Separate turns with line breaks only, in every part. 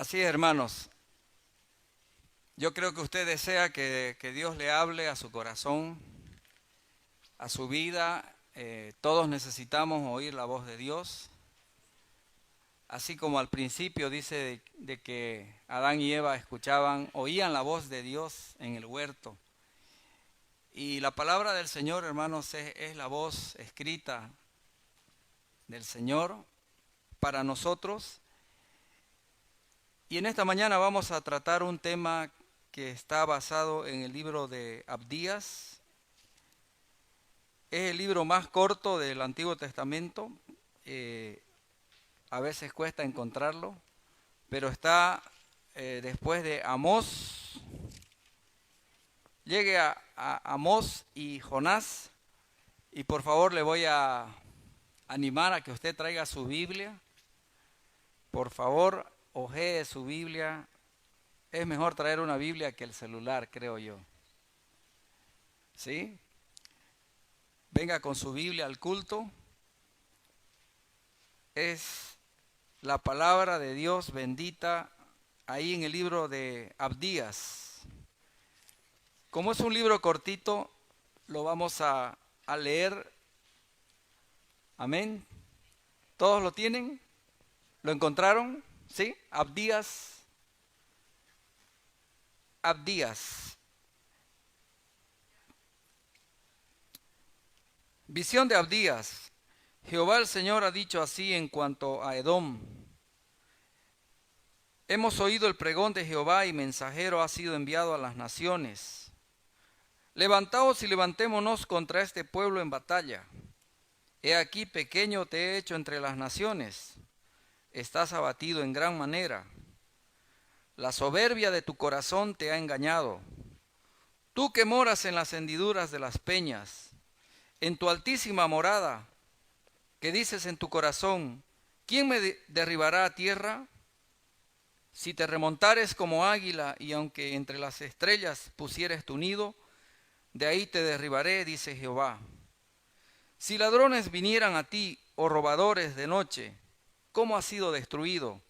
Así es, hermanos. Yo creo que usted desea que Dios le hable a su corazón, a su vida. Todos necesitamos oír la voz de Dios. Así como al principio dice de que Adán y Eva oían la voz de Dios en el huerto. Y la palabra del Señor, hermanos, es la voz escrita del Señor para nosotros. Y en esta mañana vamos a tratar un tema que está basado en el libro de Abdías. Es el libro más corto del Antiguo Testamento. A veces cuesta encontrarlo, pero está después de Amós. Llegue a Amós y Jonás. Y por favor le voy a animar a que usted traiga su Biblia. Por favor, hojee su Biblia. Es mejor traer una Biblia que el celular, creo yo. ¿Sí? Venga con su Biblia al culto. Es la palabra de Dios bendita ahí en el libro de Abdías. Como es un libro cortito, lo vamos a leer. Amén. ¿Todos lo tienen? ¿Lo encontraron? ¿Sí? Abdías. Abdías. Visión de Abdías. Jehová el Señor ha dicho así en cuanto a Edom. Hemos oído el pregón de Jehová y mensajero ha sido enviado a las naciones. Levantaos y levantémonos contra este pueblo en batalla. He aquí pequeño te he hecho entre las naciones. Estás abatido en gran manera. La soberbia de tu corazón te ha engañado. Tú que moras en las hendiduras de las peñas, en tu altísima morada, que dices en tu corazón, ¿quién me derribará a tierra? Si te remontares como águila y aunque entre las estrellas pusieres tu nido, de ahí te derribaré, dice Jehová. Si ladrones vinieran a ti o robadores de noche, ¿cómo has sido destruido?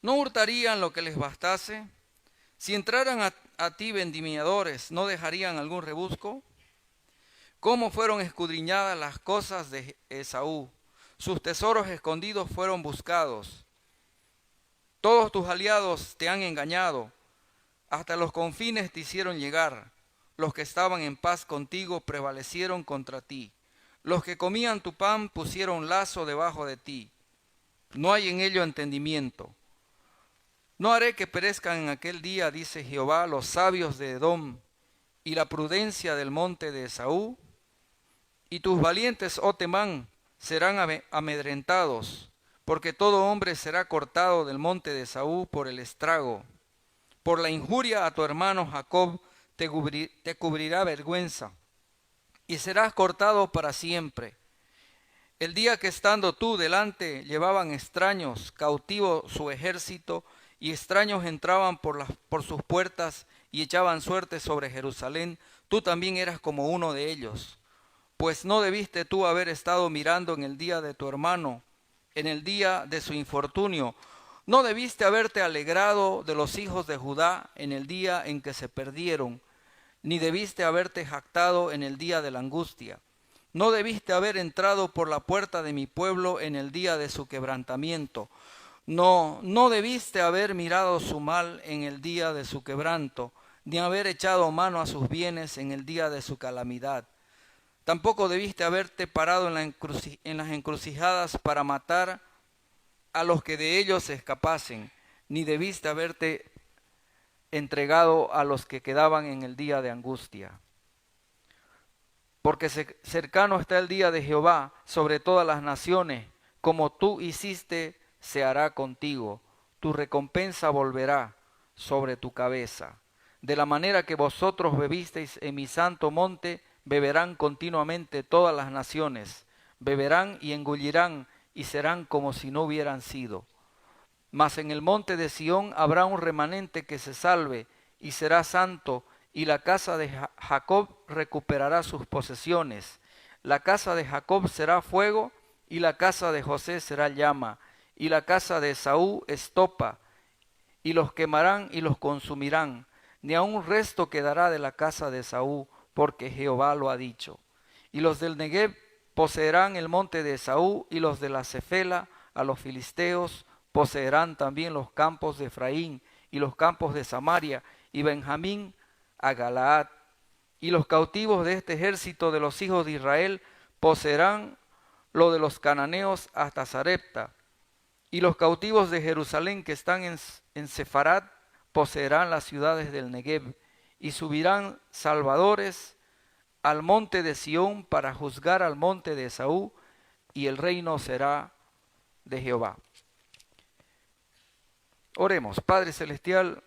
¿No hurtarían lo que les bastase? Si entraran a ti vendimiadores, ¿no dejarían algún rebusco? ¿Cómo fueron escudriñadas las cosas de Esaú? Sus tesoros escondidos fueron buscados. Todos tus aliados te han engañado, hasta los confines te hicieron llegar. Los que estaban en paz contigo prevalecieron contra ti. Los que comían tu pan pusieron lazo debajo de ti. No hay en ello entendimiento. No haré que perezcan en aquel día, dice Jehová, los sabios de Edom y la prudencia del monte de Esaú. Y tus valientes, oh Temán, serán amedrentados, porque todo hombre será cortado del monte de Esaú por el estrago. Por la injuria a tu hermano Jacob te cubrirá vergüenza, y serás cortado para siempre. El día que estando tú delante llevaban extraños, cautivo su ejército, y extraños entraban por sus puertas y echaban suerte sobre Jerusalén, tú también eras como uno de ellos. Pues no debiste tú haber estado mirando en el día de tu hermano, en el día de su infortunio. No debiste haberte alegrado de los hijos de Judá en el día en que se perdieron, ni debiste haberte jactado en el día de la angustia. No debiste haber entrado por la puerta de mi pueblo en el día de su quebrantamiento. No debiste haber mirado su mal en el día de su quebranto, ni haber echado mano a sus bienes en el día de su calamidad. Tampoco debiste haberte parado en las encrucijadas para matar a los que de ellos se escapasen, ni debiste haberte entregado a los que quedaban en el día de angustia. Porque cercano está el día de Jehová sobre todas las naciones, como tú hiciste, se hará contigo. Tu recompensa volverá sobre tu cabeza. De la manera que vosotros bebisteis en mi santo monte, beberán continuamente todas las naciones. Beberán y engullirán y serán como si no hubieran sido. Mas en el monte de Sión habrá un remanente que se salve y será santo, y la casa de Jacob recuperará sus posesiones. La casa de Jacob será fuego, y la casa de José será llama, y la casa de Esaú estopa, y los quemarán y los consumirán, ni aun un resto quedará de la casa de Esaú, porque Jehová lo ha dicho. Y los del Negev poseerán el monte de Esaú, y los de la Cefela a los filisteos poseerán también los campos de Efraín, y los campos de Samaria, y Benjamín a Galaad. Y los cautivos de este ejército de los hijos de Israel poseerán lo de los cananeos hasta Sarepta. Y los cautivos de Jerusalén que están en Sefarat poseerán las ciudades del Negev, y subirán salvadores al monte de Sión para juzgar al monte de Esaú, y el reino será de Jehová. Oremos. Padre Celestial,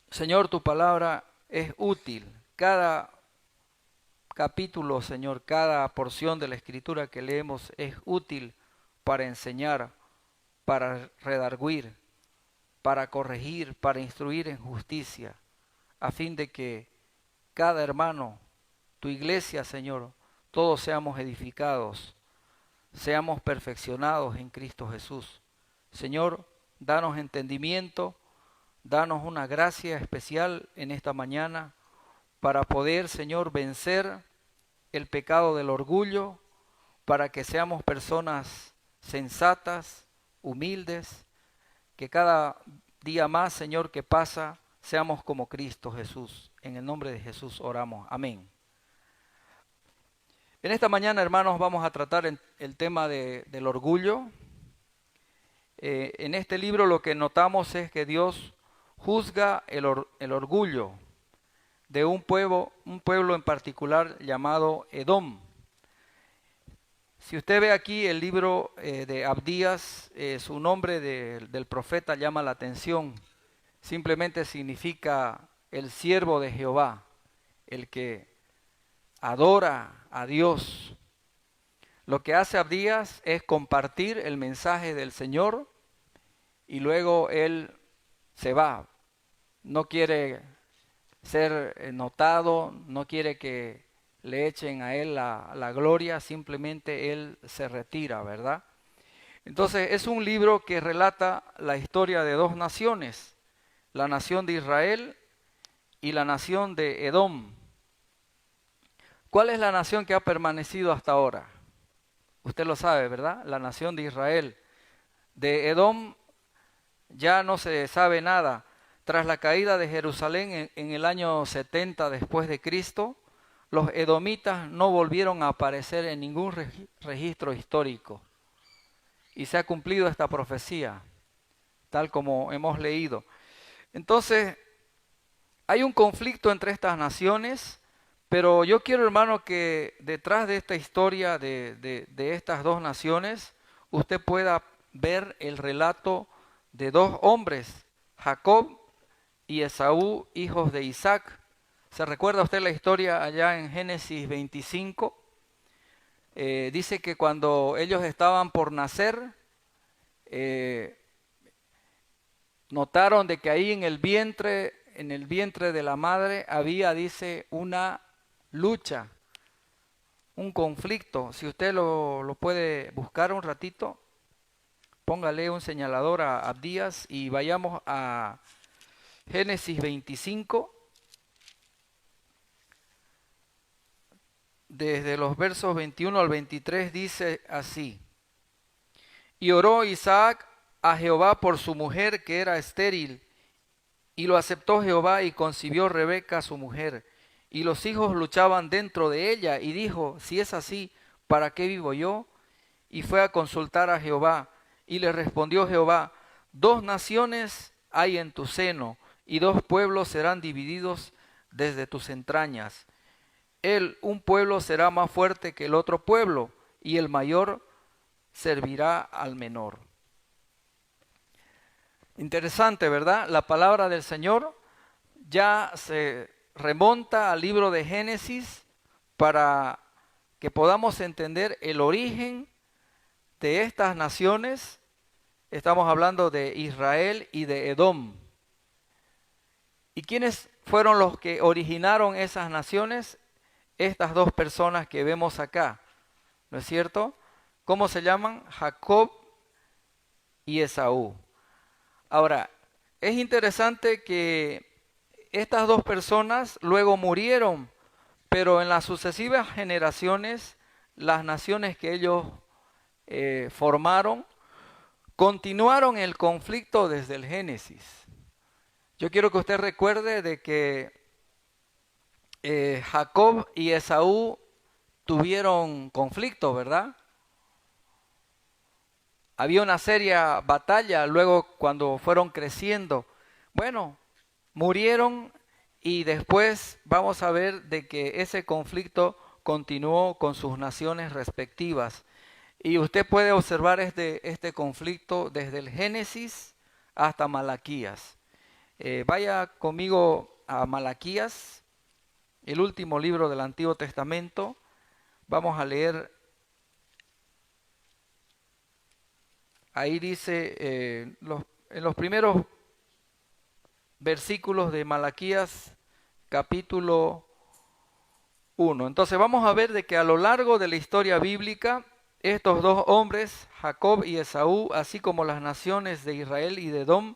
Señor, tu palabra es útil. Cada capítulo, Señor, cada porción de la Escritura que leemos es útil para enseñar, para redarguir, para corregir, para instruir en justicia, a fin de que cada hermano, tu iglesia, Señor, todos seamos edificados, seamos perfeccionados en Cristo Jesús. Señor, danos entendimiento, danos una gracia especial en esta mañana para poder, Señor, vencer el pecado del orgullo, para que seamos personas sensatas, humildes, que cada día más, Señor, que pasa, seamos como Cristo Jesús. En el nombre de Jesús oramos. Amén. En esta mañana, hermanos, vamos a tratar el tema del orgullo. En este libro lo que notamos es que Dios juzga el orgullo de un pueblo en particular llamado Edom. Si usted ve aquí el libro de Abdías, su nombre del profeta llama la atención. Simplemente significa el siervo de Jehová, el que adora a Dios. Lo que hace Abdías es compartir el mensaje del Señor y luego él se va. No quiere ser notado, no quiere que le echen a él la gloria, simplemente él se retira, ¿verdad? Entonces es un libro que relata la historia de dos naciones, la nación de Israel y la nación de Edom. ¿Cuál es la nación que ha permanecido hasta ahora? Usted lo sabe, ¿verdad? La nación de Israel. De Edom ya no se sabe nada. Tras la caída de Jerusalén en el año 70 después de Cristo, los edomitas no volvieron a aparecer en ningún registro histórico. Y se ha cumplido esta profecía, tal como hemos leído. Entonces, hay un conflicto entre estas naciones, pero yo quiero, hermano, que detrás de esta historia de estas dos naciones, usted pueda ver el relato de dos hombres, Jacob y Esaú, hijos de Isaac. ¿Se recuerda usted la historia allá en Génesis 25? Dice que cuando ellos estaban por nacer, notaron de que ahí en el vientre de la madre había, dice, una lucha, un conflicto. Si usted lo puede buscar un ratito, póngale un señalador a Abdías y vayamos a Génesis 25, desde los versos 21 al 23 dice así: Y oró Isaac a Jehová por su mujer que era estéril, y lo aceptó Jehová y concibió Rebeca su mujer. Y los hijos luchaban dentro de ella, y dijo: si es así, ¿para qué vivo yo? Y fue a consultar a Jehová, y le respondió Jehová: dos naciones hay en tu seno, y dos pueblos serán divididos desde tus entrañas. Un pueblo será más fuerte que el otro pueblo, y el mayor servirá al menor. Interesante, ¿verdad? La palabra del Señor ya se remonta al libro de Génesis para que podamos entender el origen de estas naciones. Estamos hablando de Israel y de Edom. ¿Y quiénes fueron los que originaron esas naciones? Estas dos personas que vemos acá, ¿no es cierto? ¿Cómo se llaman? Jacob y Esaú. Ahora, es interesante que estas dos personas luego murieron, pero en las sucesivas generaciones, las naciones que ellos formaron, continuaron el conflicto desde el Génesis. Yo quiero que usted recuerde de que Jacob y Esaú tuvieron conflicto, ¿verdad? Había una seria batalla luego cuando fueron creciendo. Bueno, murieron y después vamos a ver de que ese conflicto continuó con sus naciones respectivas. Y usted puede observar este conflicto desde el Génesis hasta Malaquías. Vaya conmigo a Malaquías, el último libro del Antiguo Testamento. Vamos a leer, ahí dice, en los primeros versículos de Malaquías, capítulo 1. Entonces vamos a ver de que a lo largo de la historia bíblica, estos dos hombres, Jacob y Esaú, así como las naciones de Israel y de Edom,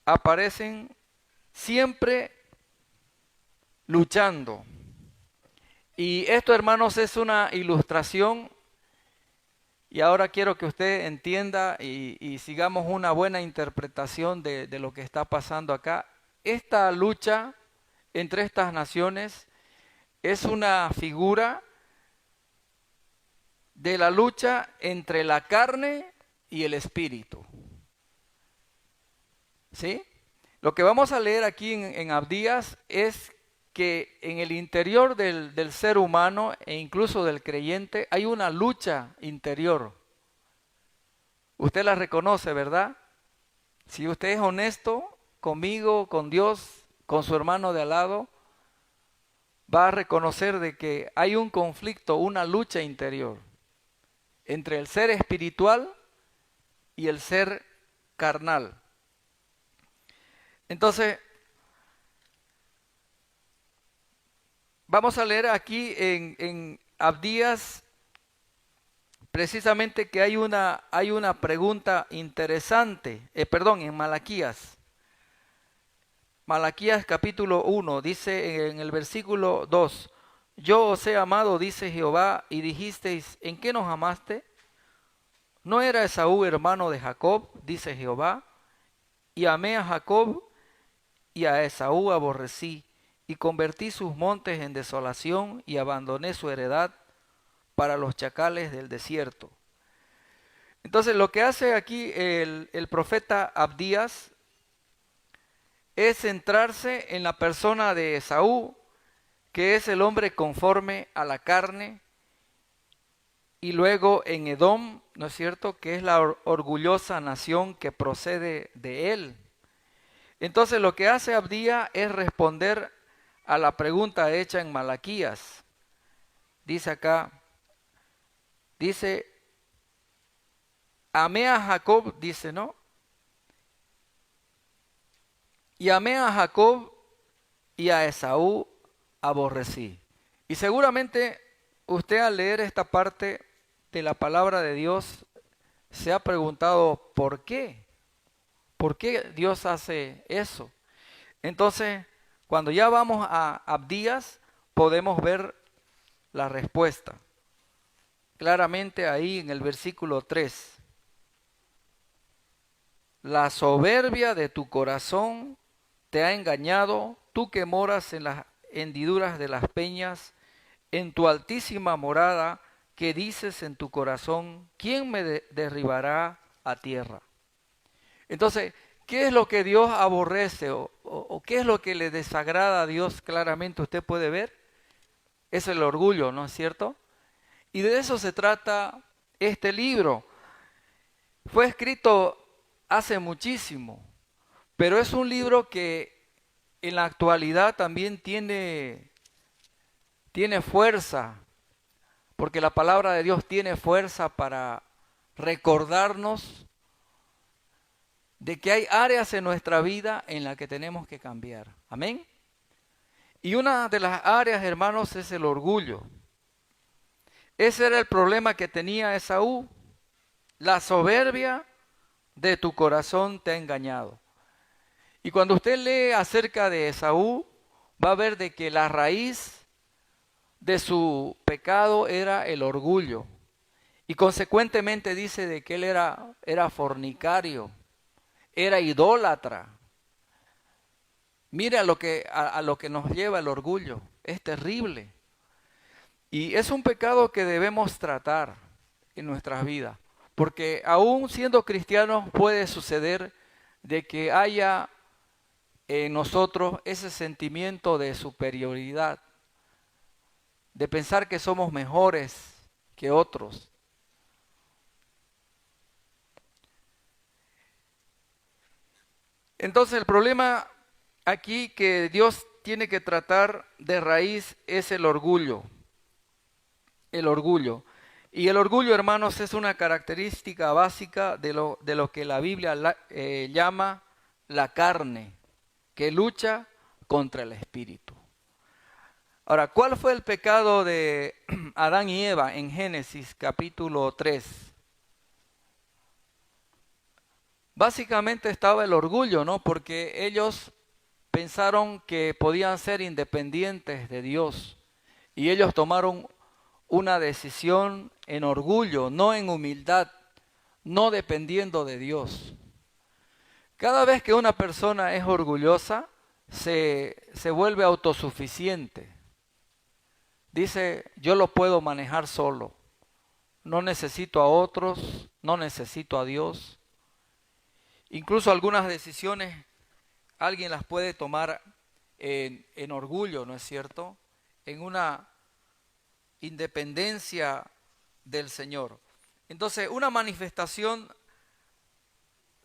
aparecen siempre luchando. Y esto, hermanos, es una ilustración. Y ahora quiero que usted entienda y sigamos una buena interpretación de lo que está pasando acá. Esta lucha entre estas naciones es una figura de la lucha entre la carne y el espíritu. ¿Sí? Lo que vamos a leer aquí en Abdías es que en el interior del ser humano e incluso del creyente hay una lucha interior. Usted la reconoce, ¿verdad? Si usted es honesto conmigo, con Dios, con su hermano de al lado, va a reconocer de que hay un conflicto, una lucha interior entre el ser espiritual y el ser carnal. Entonces, vamos a leer aquí en Abdías precisamente que hay una pregunta interesante, en Malaquías. Malaquías capítulo 1 dice en el versículo 2, yo os he amado, dice Jehová, y dijisteis, ¿en qué nos amaste? ¿No era Esaú hermano de Jacob, dice Jehová? Y amé a Jacob y a Esaú aborrecí, y convertí sus montes en desolación y abandoné su heredad para los chacales del desierto. Entonces lo que hace aquí el profeta Abdías es centrarse en la persona de Esaú, que es el hombre conforme a la carne, y luego en Edom, ¿no es cierto?, que es la orgullosa nación que procede de él. Entonces lo que hace Abdías es responder a la pregunta hecha en Malaquías. Dice acá, dice, amé a Jacob, dice, ¿no? Y amé a Jacob y a Esaú aborrecí. Y seguramente usted al leer esta parte de la palabra de Dios se ha preguntado ¿por qué? ¿Por qué Dios hace eso? Entonces, cuando ya vamos a Abdías, podemos ver la respuesta. Claramente ahí en el versículo 3. La soberbia de tu corazón te ha engañado, tú que moras en las hendiduras de las peñas, en tu altísima morada, que dices en tu corazón, ¿quién me derribará a tierra? Entonces, ¿qué es lo que Dios aborrece o qué es lo que le desagrada a Dios? Claramente usted puede ver, es el orgullo, ¿no es cierto? Y de eso se trata este libro. Fue escrito hace muchísimo, pero es un libro que en la actualidad también tiene fuerza, porque la palabra de Dios tiene fuerza para recordarnos de que hay áreas en nuestra vida en las que tenemos que cambiar. Amén. Y una de las áreas, hermanos, es el orgullo. Ese era el problema que tenía Esaú. La soberbia de tu corazón te ha engañado. Y cuando usted lee acerca de Esaú, va a ver de que la raíz de su pecado era el orgullo. Y consecuentemente dice de que él era fornicario, era idólatra. Mire a lo que nos lleva el orgullo. Es terrible. Y es un pecado que debemos tratar en nuestras vidas. Porque aún siendo cristianos puede suceder de que haya en nosotros ese sentimiento de superioridad, de pensar que somos mejores que otros. Entonces el problema aquí que Dios tiene que tratar de raíz es el orgullo. El orgullo. Y el orgullo, hermanos, es una característica básica de lo que la Biblia llama la carne, que lucha contra el espíritu. Ahora, ¿cuál fue el pecado de Adán y Eva en Génesis capítulo 3? Básicamente estaba el orgullo, ¿no? Porque ellos pensaron que podían ser independientes de Dios y ellos tomaron una decisión en orgullo, no en humildad, no dependiendo de Dios. Cada vez que una persona es orgullosa, se vuelve autosuficiente. Dice, yo lo puedo manejar solo, no necesito a otros, no necesito a Dios. Incluso algunas decisiones alguien las puede tomar en orgullo, ¿no es cierto? En una independencia del Señor. Entonces, una manifestación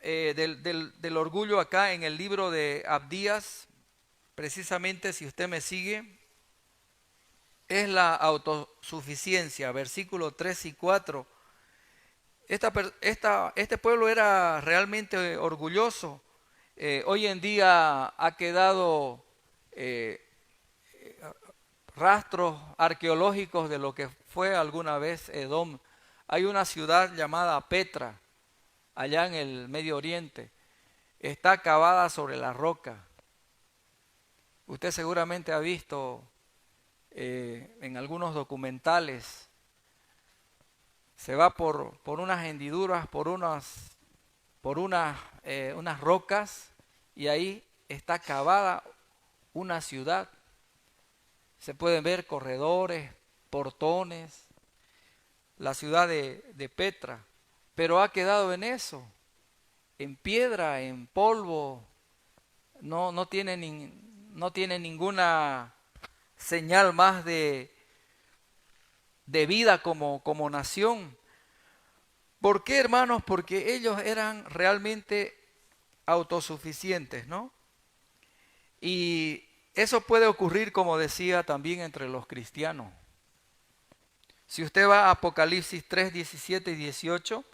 del orgullo acá en el libro de Abdías, precisamente si usted me sigue, es la autosuficiencia, versículos 3 y 4. Este pueblo era realmente orgulloso. Hoy en día ha quedado rastros arqueológicos de lo que fue alguna vez Edom. Hay una ciudad llamada Petra, allá en el Medio Oriente. Está cavada sobre la roca. Usted seguramente ha visto en algunos documentales. Se va por unas hendiduras, por unas rocas, y ahí está cavada una ciudad. Se pueden ver corredores, portones, la ciudad de Petra, pero ha quedado en eso, en piedra, en polvo, no tiene ninguna señal más de vida como nación. ¿Por qué, hermanos? Porque ellos eran realmente autosuficientes, ¿no? Y eso puede ocurrir, como decía, también entre los cristianos. Si usted va a Apocalipsis 3, 17 y 18,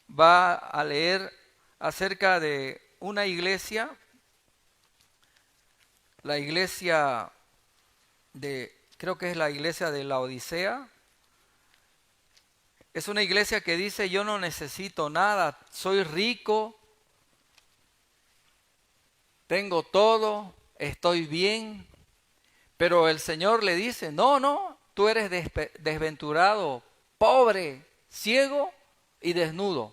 va a leer acerca de una iglesia, la iglesia creo que es la iglesia de la Odisea. Es una iglesia que dice, yo no necesito nada, soy rico, tengo todo, estoy bien. Pero el Señor le dice, no, tú eres desventurado, pobre, ciego y desnudo.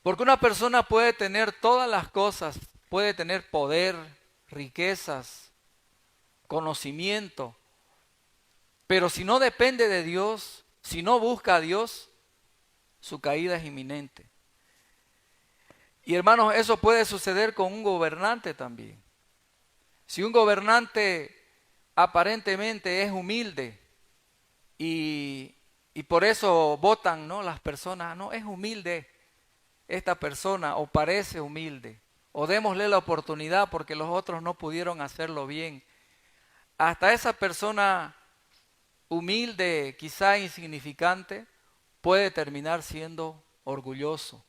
Porque una persona puede tener todas las cosas, puede tener poder, riquezas, conocimiento, pero si no depende de Dios, si no busca a Dios, su caída es inminente. Y hermanos, eso puede suceder con un gobernante también. Si un gobernante aparentemente es humilde y por eso votan, ¿no? Las personas, no, es humilde esta persona o parece humilde, o démosle la oportunidad porque los otros no pudieron hacerlo bien. Hasta esa persona humilde, quizá insignificante, puede terminar siendo orgulloso.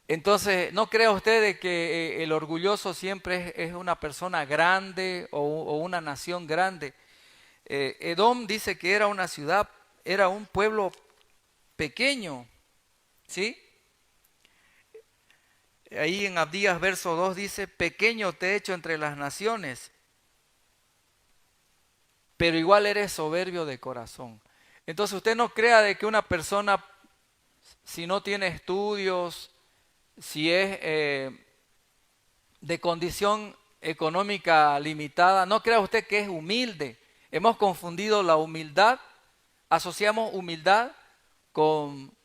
Entonces, no crea usted de que el orgulloso siempre es una persona grande o una nación grande. Edom dice que era una ciudad, era un pueblo pequeño, ¿sí? Ahí en Abdías verso 2 dice, pequeño te he hecho entre las naciones, pero igual eres soberbio de corazón. Entonces usted no crea de que una persona, si no tiene estudios, si es de condición económica limitada, no crea usted que es humilde. Hemos confundido la humildad, asociamos humildad con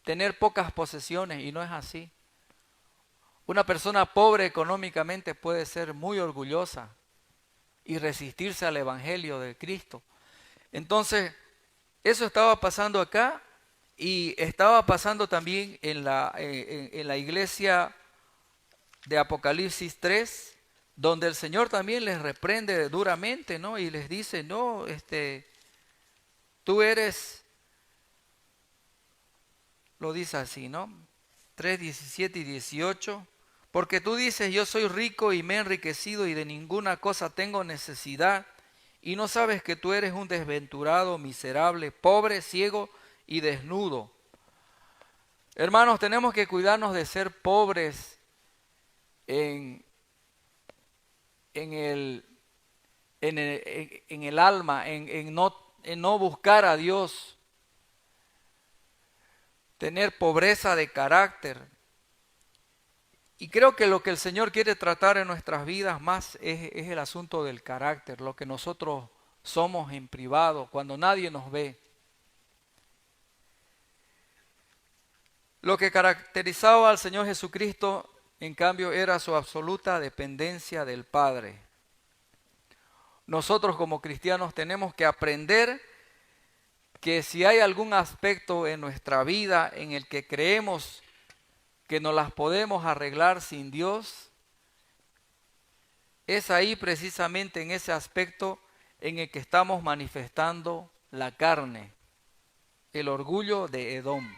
tener pocas posesiones y no es así. Una persona pobre económicamente puede ser muy orgullosa y resistirse al Evangelio de Cristo. Entonces, eso estaba pasando acá y estaba pasando también en la iglesia de Apocalipsis 3, donde el Señor también les reprende duramente, ¿no? Y les dice, no, tú eres, lo dice así, ¿no? 3, 17 y 18. Porque tú dices, yo soy rico y me he enriquecido y de ninguna cosa tengo necesidad, y no sabes que tú eres un desventurado, miserable, pobre, ciego y desnudo. Hermanos, tenemos que cuidarnos de ser pobres en, en el, en el alma, en no buscar a Dios, tener pobreza de carácter. Y creo que lo que el Señor quiere tratar en nuestras vidas más es el asunto del carácter, lo que nosotros somos en privado, cuando nadie nos ve. Lo que caracterizaba al Señor Jesucristo, en cambio, era su absoluta dependencia del Padre. Nosotros como cristianos tenemos que aprender que si hay algún aspecto en nuestra vida en el que creemos que no las podemos arreglar sin Dios, es ahí precisamente en ese aspecto en el que estamos manifestando la carne, el orgullo de Edom,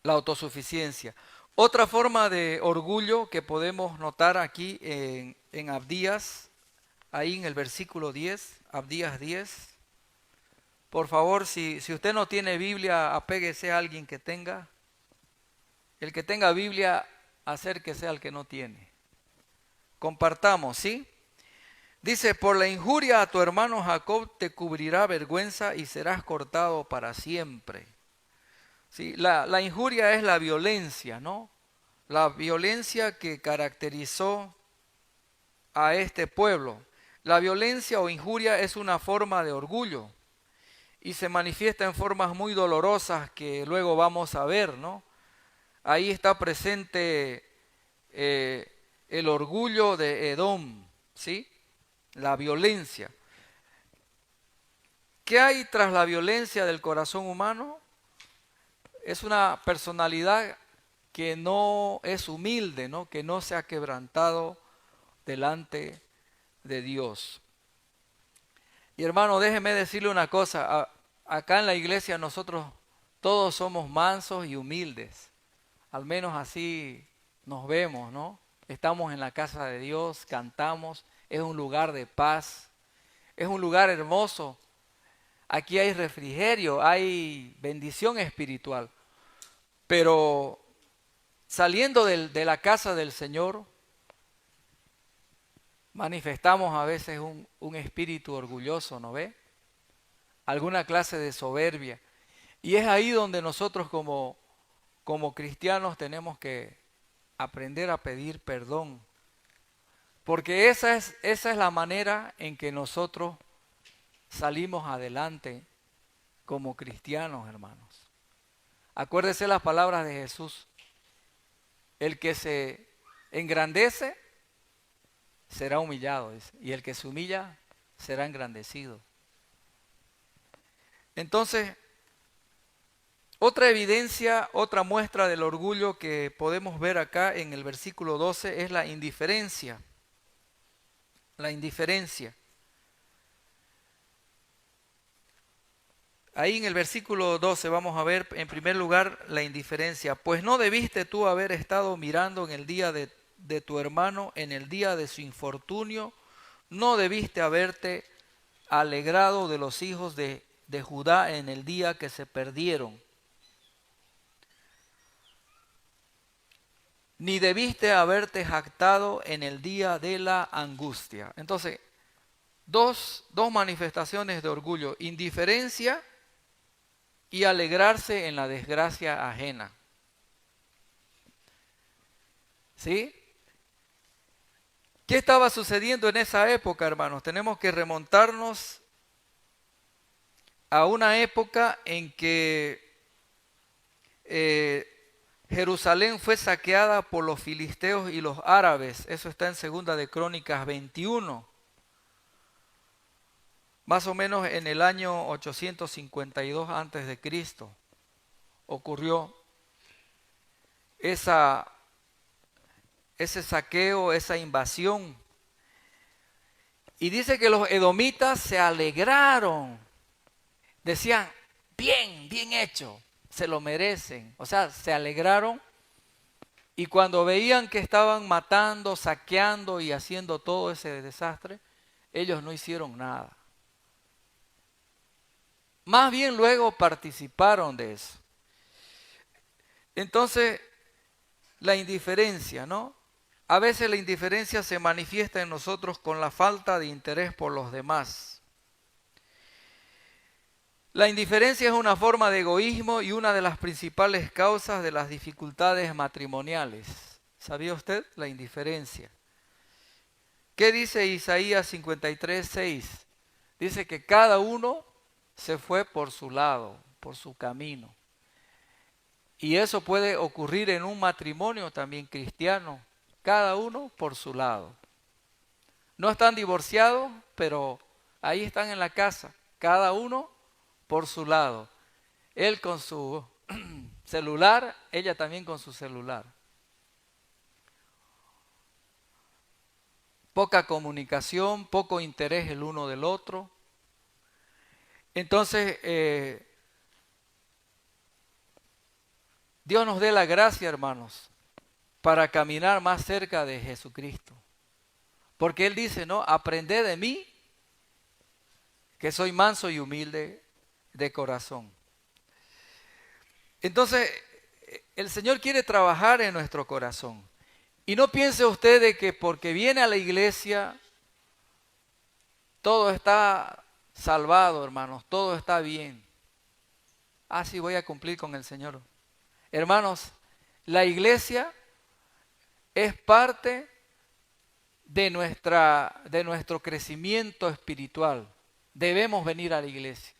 la autosuficiencia. Otra forma de orgullo que podemos notar aquí en Abdías, ahí en el versículo 10, Abdías 10. Por favor, si usted no tiene Biblia, apéguese a alguien que tenga. El que tenga Biblia, acérquese al que no tiene. Compartamos, ¿sí? Dice, por la injuria a tu hermano Jacob te cubrirá vergüenza y serás cortado para siempre. ¿Sí? La injuria es la violencia, ¿no? La violencia que caracterizó a este pueblo. La violencia o injuria es una forma de orgullo y se manifiesta en formas muy dolorosas que luego vamos a ver, ¿no? Ahí está presente el orgullo de Edom, ¿sí? La violencia. ¿Qué hay tras la violencia del corazón humano? Es una personalidad que no es humilde, ¿no? Que no se ha quebrantado delante de Dios. Y hermano, déjeme decirle una cosa, acá en la iglesia nosotros todos somos mansos y humildes, al menos así nos vemos, ¿no? Estamos en la casa de Dios, cantamos, es un lugar de paz, es un lugar hermoso, aquí hay refrigerio, hay bendición espiritual, pero saliendo de la casa del Señor, manifestamos a veces un espíritu orgulloso, ¿no ve? Alguna clase de soberbia. Y es ahí donde nosotros como cristianos tenemos que aprender a pedir perdón. Porque esa es la manera en que nosotros salimos adelante como cristianos, hermanos. Acuérdese las palabras de Jesús. El que se engrandece será humillado, dice, y el que se humilla será engrandecido. Entonces, otra evidencia, otra muestra del orgullo que podemos ver acá en el versículo 12 es la indiferencia. La indiferencia. Ahí en el versículo 12 vamos a ver en primer lugar la indiferencia. Pues no debiste tú haber estado mirando en el día de tu hermano, en el día de su infortunio, no debiste haberte alegrado de los hijos de Judá en el día que se perdieron. ni debiste haberte jactado en el día de la angustia. Entonces, dos manifestaciones de orgullo: indiferencia y alegrarse en la desgracia ajena. ¿Sí? ¿Qué estaba sucediendo en esa época, hermanos? Tenemos que remontarnos a una época en que Jerusalén fue saqueada por los filisteos y los árabes. Eso está en Segunda de Crónicas 21. Más o menos en el año 852 antes de Cristo ocurrió ese saqueo, esa invasión. Y dice que los edomitas se alegraron. Decían, bien, bien hecho, se lo merecen. O sea, se alegraron. Y cuando veían que estaban matando, saqueando y haciendo todo ese desastre, ellos no hicieron nada. Más bien luego participaron de eso. Entonces, la indiferencia, ¿no? A veces la indiferencia se manifiesta en nosotros con la falta de interés por los demás. La indiferencia es una forma de egoísmo y una de las principales causas de las dificultades matrimoniales. ¿Sabía usted? La indiferencia. ¿Qué dice Isaías 53:6? Dice que cada uno se fue por su lado, por su camino. Y eso puede ocurrir en un matrimonio también cristiano, cada uno por su lado. No están divorciados, pero ahí están en la casa, cada uno por su lado. Él con su celular, ella también con su celular. Poca comunicación, poco interés el uno del otro. Entonces, Dios nos dé la gracia, hermanos, para caminar más cerca de Jesucristo. Porque Él dice, ¿no? Aprended de mí, que soy manso y humilde de corazón. Entonces, el Señor quiere trabajar en nuestro corazón. Y no piense usted de que porque viene a la iglesia, todo está salvado, hermanos, todo está bien. Ah, sí, voy a cumplir con el Señor. Hermanos, la iglesia es parte de nuestro crecimiento espiritual. Debemos venir a la iglesia.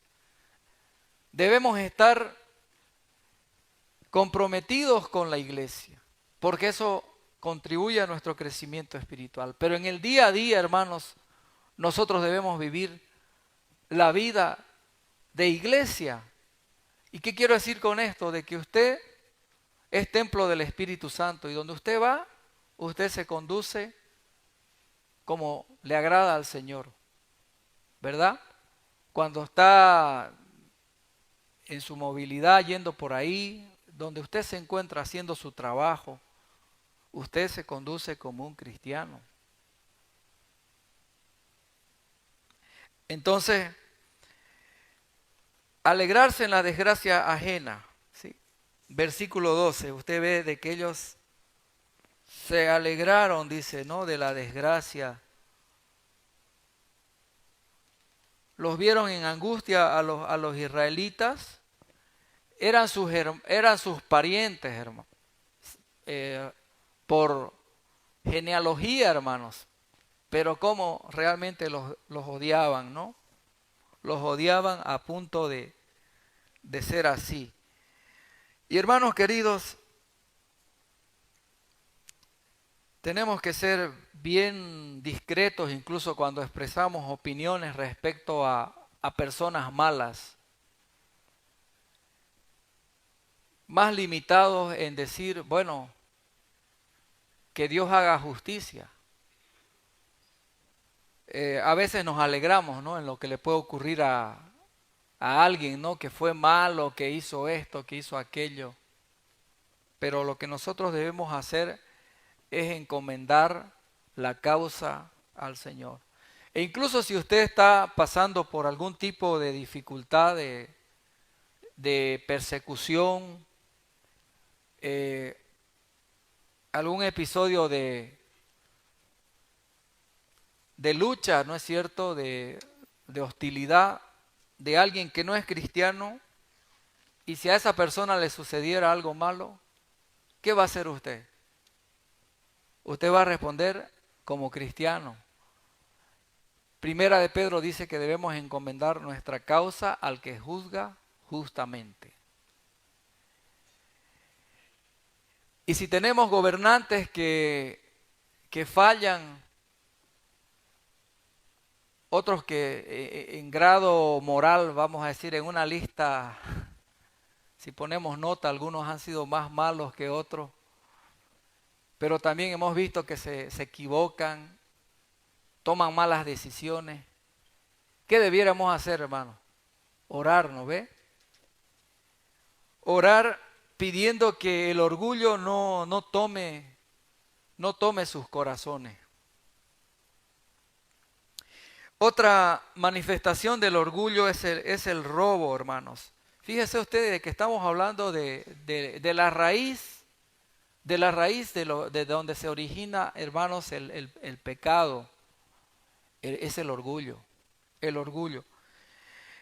Debemos estar comprometidos con la iglesia, porque eso contribuye a nuestro crecimiento espiritual. Pero en el día a día, hermanos, nosotros debemos vivir la vida de iglesia. ¿Y qué quiero decir con esto? De que usted es templo del Espíritu Santo y donde usted va, usted se conduce como le agrada al Señor, ¿verdad? Cuando está en su movilidad yendo por ahí, donde usted se encuentra haciendo su trabajo, usted se conduce como un cristiano. Entonces, alegrarse en la desgracia ajena, ¿sí? Versículo 12, usted ve de que ellos se alegraron, dice, ¿no? De la desgracia. Los vieron en angustia a los israelitas. Eran sus parientes, hermanos. Por genealogía, hermanos. Pero cómo realmente los odiaban, ¿no? Los odiaban a punto de ser así. Y hermanos queridos, tenemos que ser bien discretos incluso cuando expresamos opiniones respecto a personas malas. Más limitados en decir, bueno, que Dios haga justicia. A veces nos alegramos, ¿no? En lo que le puede ocurrir a alguien, ¿no? Que fue malo, que hizo esto, que hizo aquello. Pero lo que nosotros debemos hacer es encomendar la causa al Señor. E incluso si usted está pasando por algún tipo de dificultad, de persecución, algún episodio de lucha, ¿no es cierto?, de hostilidad de alguien que no es cristiano, y si a esa persona le sucediera algo malo, ¿qué va a hacer usted? Usted va a responder como cristiano. Primera de Pedro dice que debemos encomendar nuestra causa al que juzga justamente. Y si tenemos gobernantes que fallan, otros que en grado moral, vamos a decir, en una lista, si ponemos nota, algunos han sido más malos que otros, pero también hemos visto que se equivocan, toman malas decisiones. ¿Qué debiéramos hacer, hermano? Orar, ¿no ve? Orar pidiendo que el orgullo no tome sus corazones. Otra manifestación del orgullo es el robo, hermanos. Fíjense ustedes de que estamos hablando de la raíz, de donde se origina, hermanos, el pecado. Es el orgullo. El orgullo.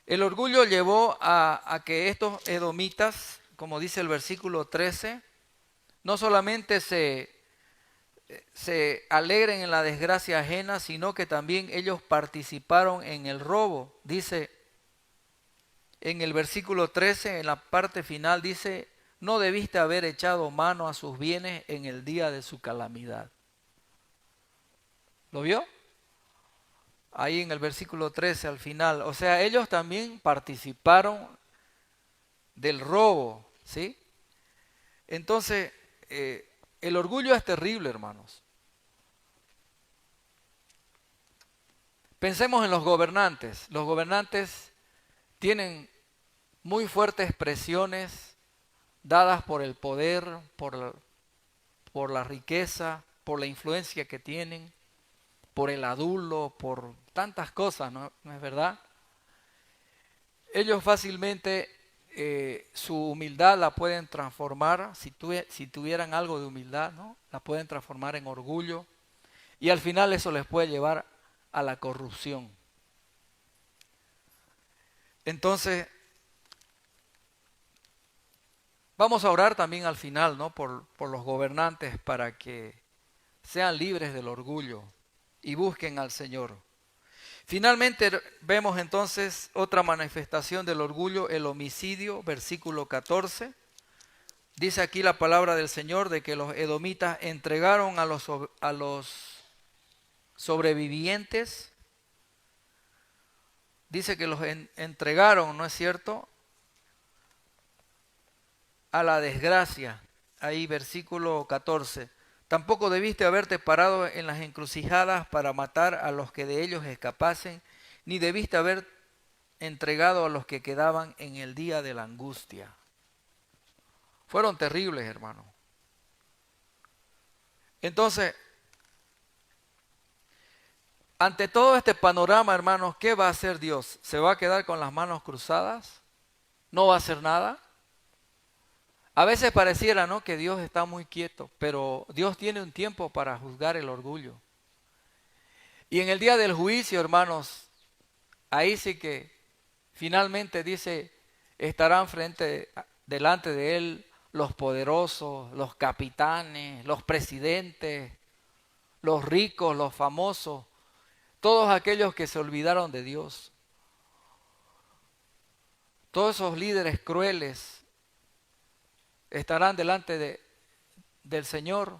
El orgullo llevó a que estos edomitas, como dice el versículo 13, no solamente se alegren en la desgracia ajena, sino que también ellos participaron en el robo. Dice en el versículo 13, en la parte final, dice, no debiste haber echado mano a sus bienes en el día de su calamidad. ¿Lo vio? Ahí en el versículo 13 al final. O sea, ellos también participaron del robo, ¿sí? Entonces, el orgullo es terrible, hermanos. Pensemos en los gobernantes. Los gobernantes tienen muy fuertes presiones dadas por el poder, por la riqueza, por la influencia que tienen, por el adulo, por tantas cosas, ¿no es verdad? Ellos fácilmente su humildad la pueden transformar, si tuvieran algo de humildad, ¿no? La pueden transformar en orgullo, y al final eso les puede llevar a la corrupción. Entonces, vamos a orar también al final, ¿no? por los gobernantes, para que sean libres del orgullo y busquen al Señor. Finalmente vemos entonces otra manifestación del orgullo, el homicidio, versículo 14. Dice aquí la palabra del Señor de que los edomitas entregaron a los sobrevivientes. Dice que los entregaron, ¿no es cierto?, a la desgracia. Ahí versículo 14. Tampoco debiste haberte parado en las encrucijadas para matar a los que de ellos escapasen, ni debiste haber entregado a los que quedaban en el día de la angustia. Fueron terribles, hermano. Entonces, ante todo este panorama, hermanos, ¿qué va a hacer Dios? ¿Se va a quedar con las manos cruzadas? ¿No va a hacer nada? A veces pareciera, ¿no?, que Dios está muy quieto, pero Dios tiene un tiempo para juzgar el orgullo. Y en el día del juicio, hermanos, ahí sí que finalmente dice, estarán delante de Él los poderosos, los capitanes, los presidentes, los ricos, los famosos, todos aquellos que se olvidaron de Dios. Todos esos líderes crueles estarán delante del Señor,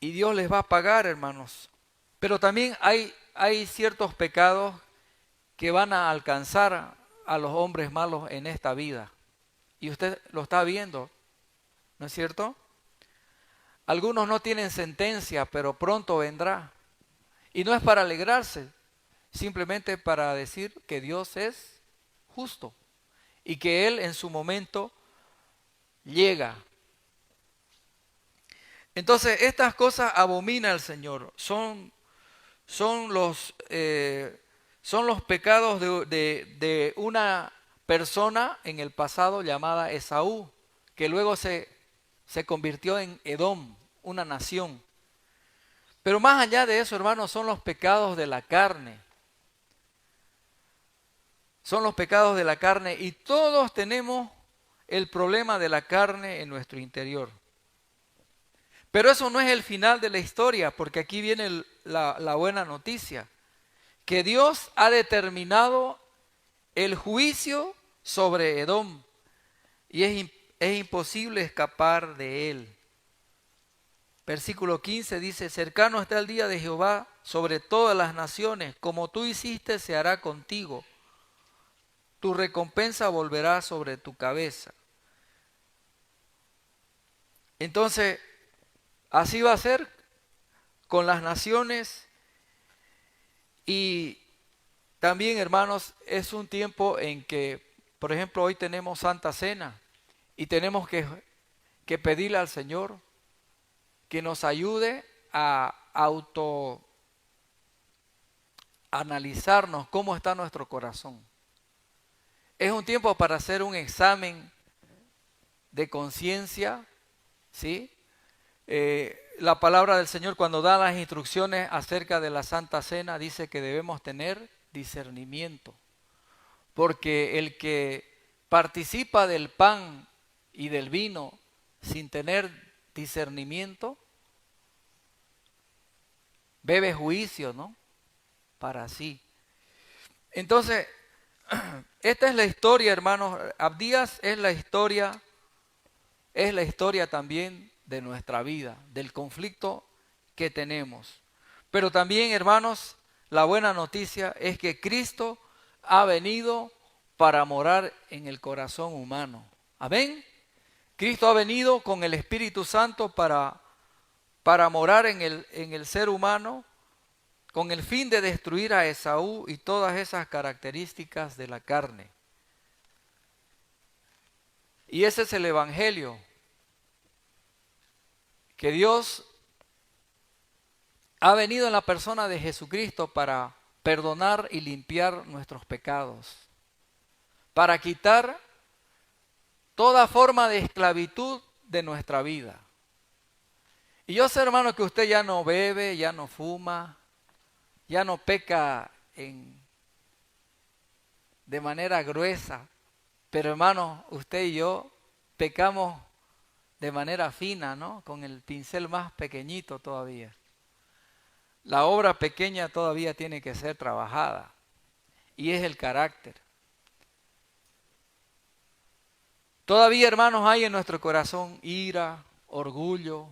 y Dios les va a pagar, hermanos. Pero también hay ciertos pecados que van a alcanzar a los hombres malos en esta vida. Y usted lo está viendo, ¿no es cierto? Algunos no tienen sentencia, pero pronto vendrá. Y no es para alegrarse, simplemente para decir que Dios es justo y que Él en su momento llega. Entonces, estas cosas abomina el Señor. Son los pecados de una persona en el pasado llamada Esaú, que luego se
Se convirtió en Edom, una nación. Pero más allá de eso, hermanos, son los pecados de la carne. Son los pecados de la carne y todos tenemos el problema de la carne en nuestro interior. Pero eso no es el final de la historia, porque aquí viene la buena noticia, que Dios ha determinado el juicio sobre Edom y es imposible escapar de él. Versículo 15 dice, cercano está el día de Jehová sobre todas las naciones, como tú hiciste se hará contigo, tu recompensa volverá sobre tu cabeza. Entonces, así va a ser con las naciones y también, hermanos, es un tiempo en que, por ejemplo, hoy tenemos Santa Cena y tenemos que pedirle al Señor que nos ayude a autoanalizarnos cómo está nuestro corazón. Es un tiempo para hacer un examen de conciencia, ¿sí? La palabra del Señor cuando da las instrucciones acerca de la Santa Cena dice que debemos tener discernimiento, porque el que participa del pan y del vino sin tener discernimiento, bebe juicio, ¿no? Para sí. Entonces, esta es la historia, hermanos. Abdías es la historia también de nuestra vida, del conflicto que tenemos. Pero también, hermanos, la buena noticia es que Cristo ha venido para morar en el corazón humano. Amén. Cristo ha venido con el Espíritu Santo para morar en el ser humano, con el fin de destruir a Esaú y todas esas características de la carne. Y ese es el Evangelio, que Dios ha venido en la persona de Jesucristo para perdonar y limpiar nuestros pecados, para quitar toda forma de esclavitud de nuestra vida. Y yo sé, hermano, que usted ya no bebe, ya no fuma, ya no peca de manera gruesa, pero hermano, usted y yo pecamos de manera fina, ¿no? Con el pincel más pequeñito todavía. La obra pequeña todavía tiene que ser trabajada y es el carácter. Todavía, hermanos, hay en nuestro corazón ira, orgullo,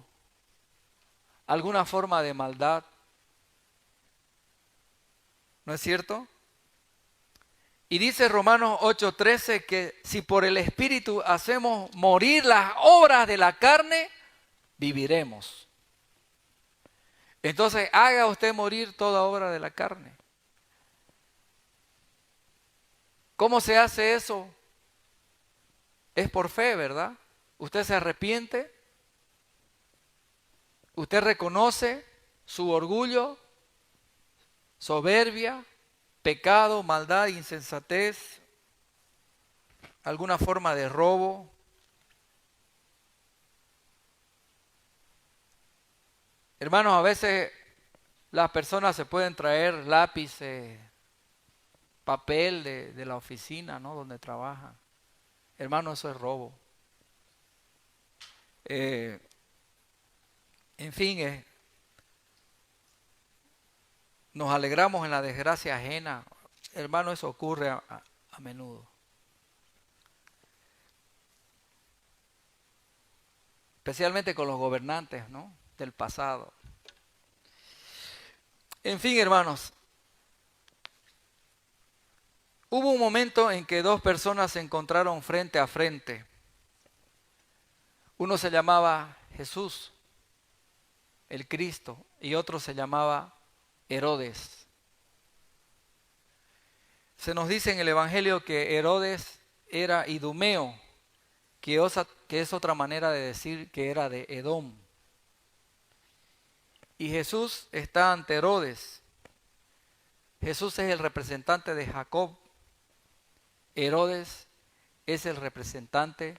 alguna forma de maldad. ¿No es cierto? Y dice Romanos 8:13 que si por el Espíritu hacemos morir las obras de la carne, viviremos. Entonces, haga usted morir toda obra de la carne. ¿Cómo se hace eso? Es por fe, ¿verdad? Usted se arrepiente, usted reconoce su orgullo, soberbia, pecado, maldad, insensatez, alguna forma de robo. Hermanos, a veces las personas se pueden traer lápices, papel de la oficina, ¿no? Donde trabajan. Hermano, eso es robo. En fin, nos alegramos en la desgracia ajena. Hermano, eso ocurre a menudo. Especialmente con los gobernantes, ¿no? Del pasado. En fin, hermanos, hubo un momento en que dos personas se encontraron frente a frente. Uno se llamaba Jesús, el Cristo, y otro se llamaba Herodes. Se nos dice en el Evangelio que Herodes era idumeo, que es otra manera de decir que era de Edom. Y Jesús está ante Herodes. Jesús es el representante de Jacob. Herodes es el representante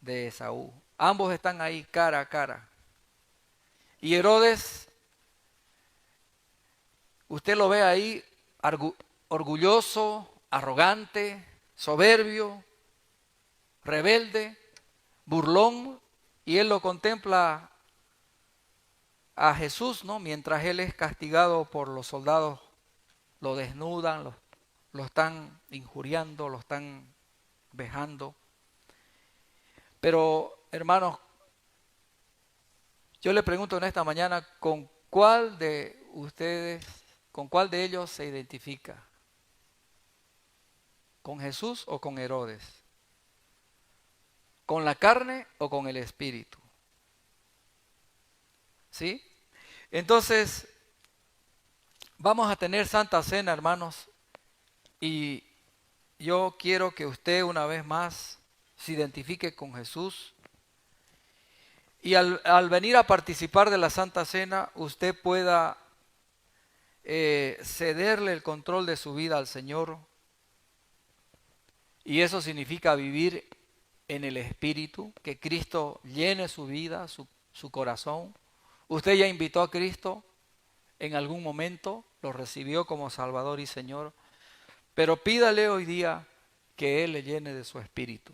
de Esaú. Ambos están ahí cara a cara. Y Herodes, usted lo ve ahí orgulloso, arrogante, soberbio, rebelde, burlón, y él lo contempla a Jesús, ¿no? Mientras él es castigado por los soldados, lo desnudan, lo están injuriando, lo están vejando. Pero, hermanos, yo le pregunto en esta mañana, ¿con cuál de ustedes, con cuál de ellos se identifica? ¿Con Jesús o con Herodes? ¿Con la carne o con el espíritu? ¿Sí? Entonces, vamos a tener Santa Cena, hermanos, y yo quiero que usted una vez más se identifique con Jesús. Y al venir a participar de la Santa Cena, usted pueda cederle el control de su vida al Señor. Y eso significa vivir en el Espíritu, que Cristo llene su vida, su corazón. Usted ya invitó a Cristo en algún momento, lo recibió como Salvador y Señor, pero pídale hoy día que Él le llene de su Espíritu.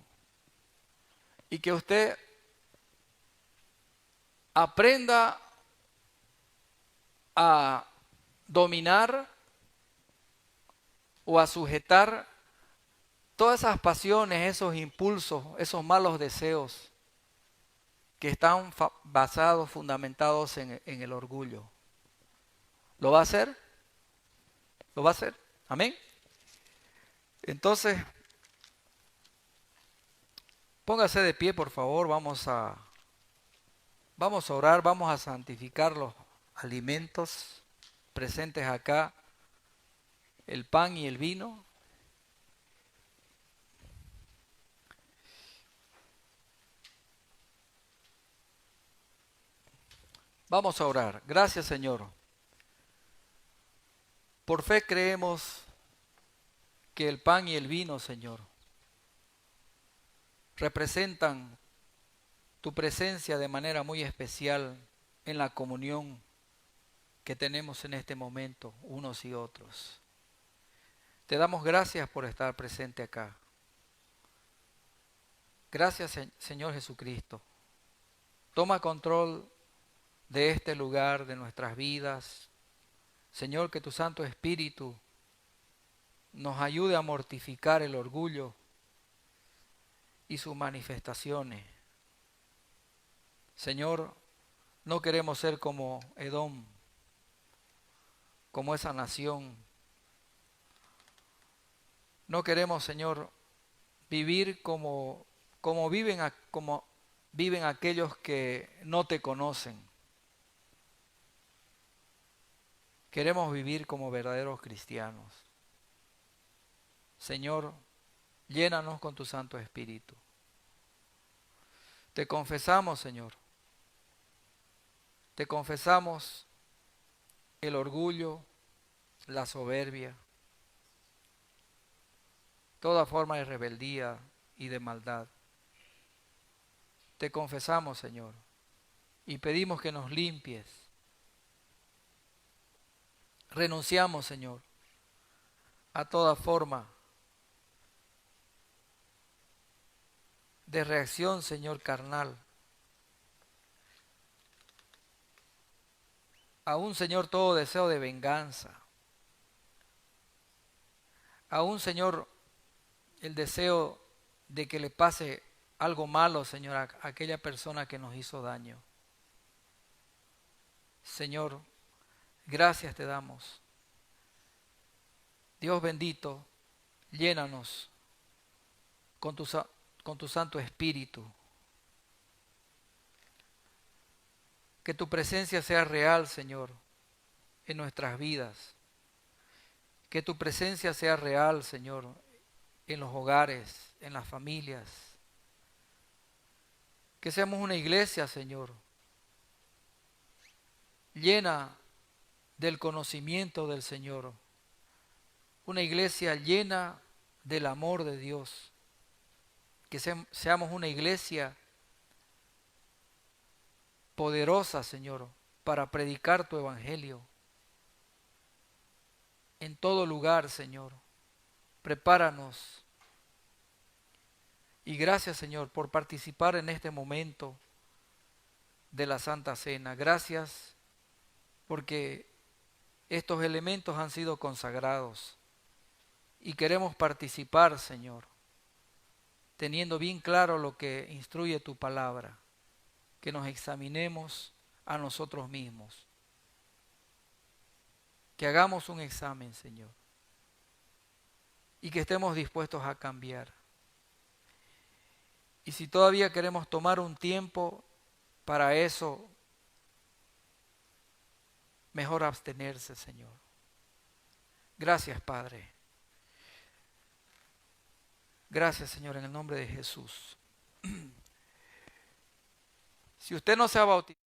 Y que usted aprenda a dominar o a sujetar todas esas pasiones, esos impulsos, esos malos deseos que están basados, fundamentados en el orgullo. ¿Lo va a hacer? ¿Lo va a hacer? Amén. Entonces, póngase de pie, por favor. Vamos a orar, vamos a santificar los alimentos presentes acá, el pan y el vino. Vamos a orar. Gracias, Señor. Por fe creemos que el pan y el vino, Señor, representan tu presencia de manera muy especial en la comunión que tenemos en este momento, unos y otros. Te damos gracias por estar presente acá. Gracias, Señor Jesucristo. Toma control de este lugar, de nuestras vidas. Señor, que tu Santo Espíritu nos ayude a mortificar el orgullo y sus manifestaciones. Señor, no queremos ser como Edom, como esa nación. No queremos, Señor, vivir como viven aquellos que no te conocen. Queremos vivir como verdaderos cristianos. Señor, llénanos con tu Santo Espíritu. Te confesamos, Señor. Te confesamos el orgullo, la soberbia, toda forma de rebeldía y de maldad. Te confesamos, Señor, y pedimos que nos limpies. Renunciamos, Señor, a toda forma de reacción, Señor, carnal. Aún, Señor, todo deseo de venganza. Aún, Señor, el deseo de que le pase algo malo, Señor, a aquella persona que nos hizo daño. Señor, gracias te damos. Dios bendito, llénanos con tu Santo Espíritu. Que tu presencia sea real, Señor, en nuestras vidas. Que tu presencia sea real, Señor, en los hogares, en las familias. Que seamos una iglesia, Señor, llena del conocimiento del Señor. Una iglesia llena del amor de Dios. Que seamos una iglesia poderosa, Señor, para predicar tu evangelio. En todo lugar, Señor. Prepáranos. Y gracias, Señor, por participar en este momento de la Santa Cena. Gracias porque estos elementos han sido consagrados y queremos participar, Señor, teniendo bien claro lo que instruye tu palabra, que nos examinemos a nosotros mismos, que hagamos un examen, Señor, y que estemos dispuestos a cambiar. Y si todavía queremos tomar un tiempo para eso, mejor abstenerse, Señor. Gracias, Padre. Gracias, Señor, en el nombre de Jesús. Si usted no se ha bautizado,